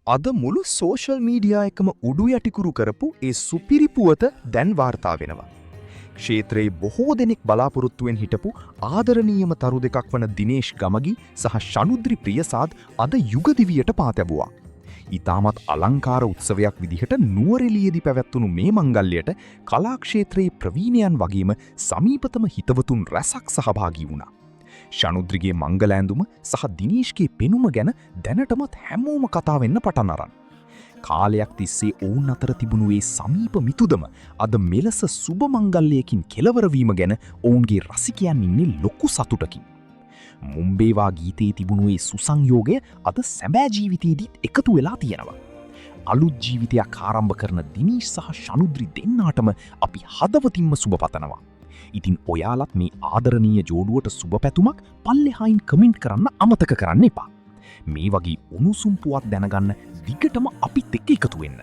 අද මුළු social media එකම උඩු යටිකුරු කරපු ඒ සුපිරිපුවත දැන් වාර්තා වෙනවා. ක්ෂේත්‍රයේ බොහෝ දෙනෙක් බලාපොරොත්තුවෙන් හිටපු ආදරණීයම තරු දෙකක් වන දිනේෂ් ගමගි සහ ශනුද්‍රි ප්‍රියසාද් අද යුගදිවියට පා තැබුවා. ඉතාමත් අලංකාර උත්සවයක් විදිහට නුවරඑළියේදී පැවැත්වුණු මේ මංගල්‍යයට කලාක්ෂේත්‍රයේ ප්‍රවීණයන් වගේම සමීපතම හිතවතුන් රැසක් සහභාගී වුණා. ශනුද්‍රිගේ මංගලෑඳුම සහ දිනේෂ්ගේ පෙනුම ගැන දැනටමත් හැමෝම කතා වෙන්න පටන් අරන්. කාලයක් තිස්සේ ඔවුන් අතර තිබුණු ඒ සමීප මිතුදම අද මෙලෙස සුබ මංගල්‍යයකින් කෙලවර වීම ගැන ඔවුන්ගේ රසිකයන් ඉන්නේ ලොකු සතුටකින්. මුම්බේවා ගීතයේ තිබුණු ඒ සුසංයෝගය අද සැබෑ ජීවිතයේදීත් එකතු වෙලා තියෙනවා. අලුත් ජීවිතයක් ආරම්භ කරන දිනේෂ් සහ ශනුද්‍රි දෙන්නාටම අපි හදවතින්ම සුබ පතනවා. ඉතින් ඔයාලත් මේ ආදරණීය ජෝඩුවට සුබ පැතුමක් පල්ලෙහායින් කමෙන්ට් කරන්න අමතක කරන්න එපා. මේ වගේ උණුසුම් පුවත් දැනගන්න දිගටම අපිත් එක්ක එකතු වෙන්න.